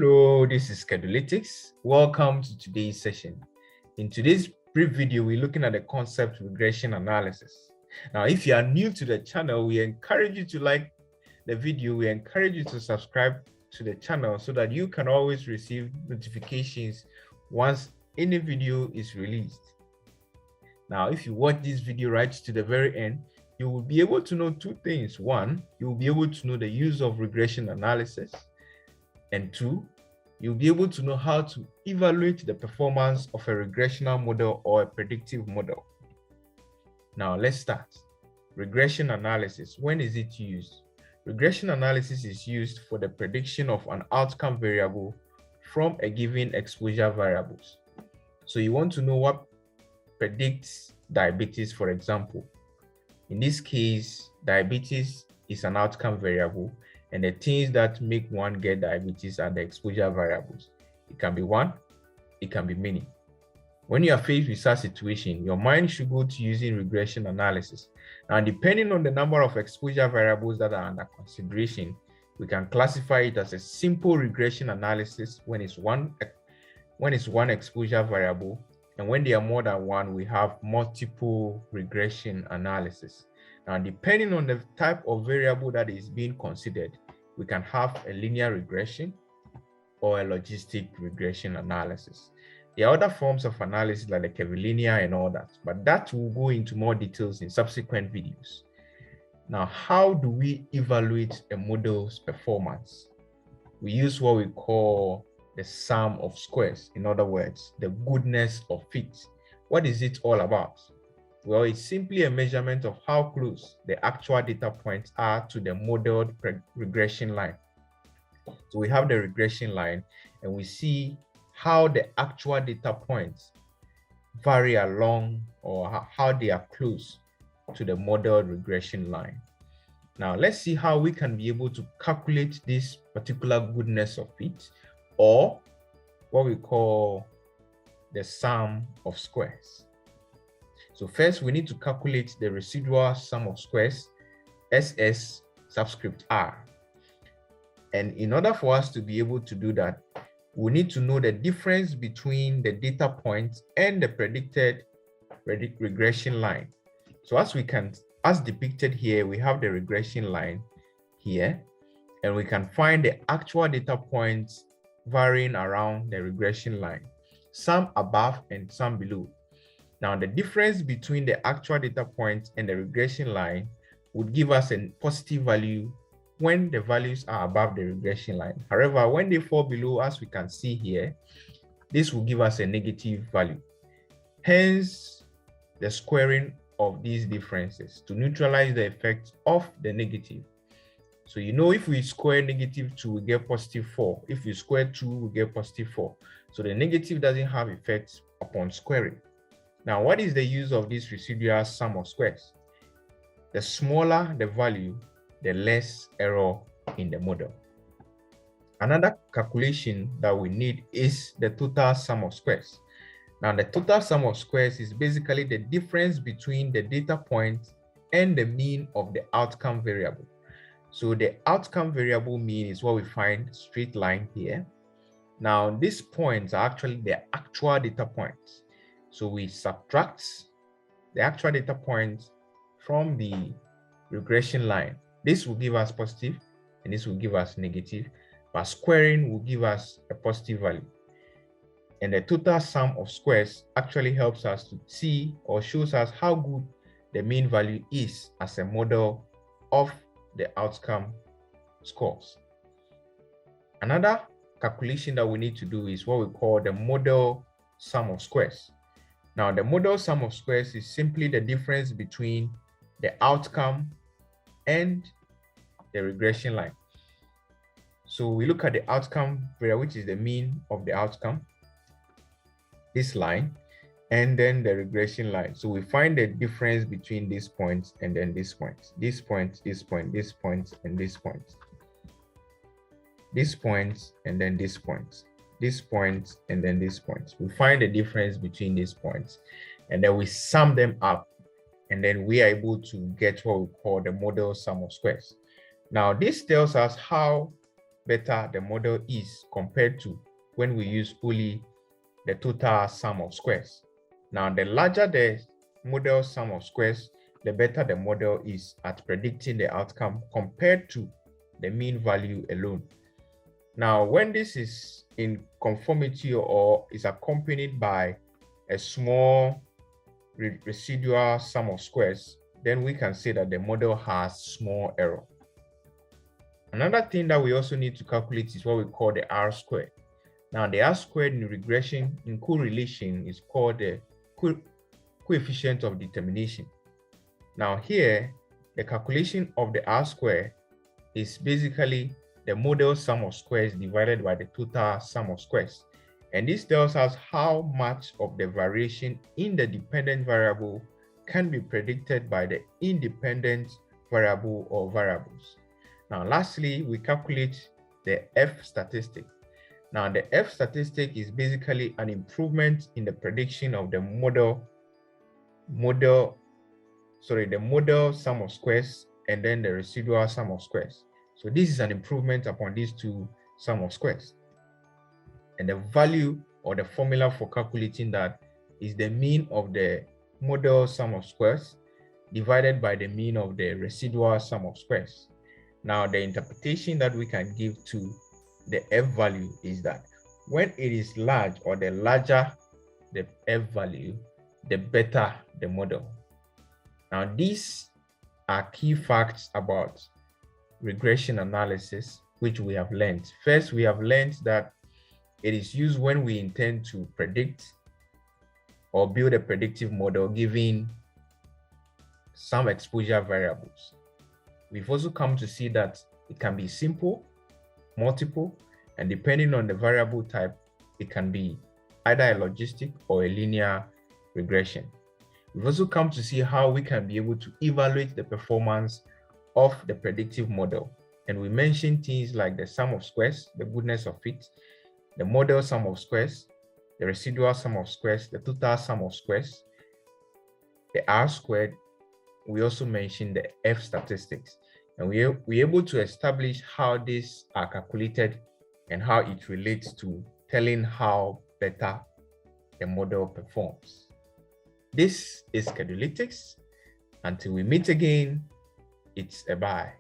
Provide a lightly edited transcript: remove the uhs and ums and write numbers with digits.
Hello, this is Schedulytics. Welcome to today's session. In today's brief video, we're looking at the concept regression analysis. Now, if you are new to the channel, we encourage you to like the video. We encourage you to subscribe to the channel so that you can always receive notifications once any video is released. Now, if you watch this video right to the very end, you will be able to know two things. One, you will be able to know the use of regression analysis. And two, you'll be able to know how to evaluate the performance of a regressional model or a predictive model. Now, let's start. Regression analysis. When is it used? Regression analysis is used for the prediction of an outcome variable from a given exposure variables. So you want to know what predicts diabetes, for example. In this case, diabetes is an outcome variable, and the things that make one get diabetes are the exposure variables. It can be one, it can be many. When you are faced with such a situation, your mind should go to using regression analysis. Now, depending on the number of exposure variables that are under consideration, we can classify it as a simple regression analysis when it's one exposure variable, and when there are more than one, we have multiple regression analysis. Now, depending on the type of variable that is being considered, we can have a linear regression or a logistic regression analysis. There are other forms of analysis like the curvilinear and all that, but that will go into more details in subsequent videos. Now, how do we evaluate a model's performance? We use what we call the sum of squares. In other words, the goodness of fit. What is it all about? Well, it's simply a measurement of how close the actual data points are to the modeled regression line. So we have the regression line, and we see how the actual data points vary along, or how they are close to the modeled regression line. Now, let's see how we can be able to calculate this particular goodness of fit, or what we call the sum of squares. So first, we need to calculate the residual sum of squares, SS subscript R. And in order for us to be able to do that, we need to know the difference between the data points and the predicted regression line. So as depicted here, we have the regression line here, and we can find the actual data points varying around the regression line, some above and some below. Now, the difference between the actual data points and the regression line would give us a positive value when the values are above the regression line. However, when they fall below, as we can see here, this will give us a negative value. Hence, the squaring of these differences to neutralize the effect of the negative. So, if we square -2, we get +4. If we square 2, we get +4. So the negative doesn't have effects upon squaring. Now, what is the use of this residual sum of squares? The smaller the value, the less error in the model. Another calculation that we need is the total sum of squares. Now, the total sum of squares is basically the difference between the data point and the mean of the outcome variable. So the outcome variable mean is what we find straight line here. Now, these points are actually the actual data points. So we subtract the actual data points from the regression line. This will give us positive, and this will give us negative, but squaring will give us a positive value. And the total sum of squares actually helps us to see, or shows us how good the mean value is as a model of the outcome scores. Another calculation that we need to do is what we call the model sum of squares. Now, the model sum of squares is simply the difference between the outcome and the regression line. So we look at the outcome variable, which is the mean of the outcome, this line, and then the regression line. So we find the difference between these points and then this point, this point, this point, this point, and this point. This point, and then this point. This point, and then this point. We find the difference between these points, and then we sum them up, and then we are able to get what we call the model sum of squares. Now, this tells us how better the model is compared to when we use only the total sum of squares. Now, the larger the model sum of squares, the better the model is at predicting the outcome compared to the mean value alone. Now, when this is in conformity or is accompanied by a small residual sum of squares, then we can say that the model has small error. Another thing that we also need to calculate is what we call the R squared. Now, the R squared in regression in correlation is called the coefficient of determination. Now, here, the calculation of the R squared is basically the model sum of squares divided by the total sum of squares. And this tells us how much of the variation in the dependent variable can be predicted by the independent variable or variables. Now, lastly, we calculate the F statistic. Now, the F statistic is basically an improvement in the prediction of the model sum of squares and then the residual sum of squares. So this is an improvement upon these two sum of squares. And the value or the formula for calculating that is the mean of the model sum of squares divided by the mean of the residual sum of squares. Now, the interpretation that we can give to the F value is that when it is large or the larger the F value, the better the model. Now, these are key facts about regression analysis, which we have learned. First, we have learned that it is used when we intend to predict or build a predictive model given some exposure variables. We've also come to see that it can be simple, multiple, and depending on the variable type, it can be either a logistic or a linear regression. We've also come to see how we can be able to evaluate the performance of the predictive model. And we mentioned things like the sum of squares, the goodness of it, the model sum of squares, the residual sum of squares, the total sum of squares, the R squared. We also mentioned the F statistics. And we're able to establish how these are calculated and how it relates to telling how better the model performs. This is Schedulytics. Until we meet again, it's a bye.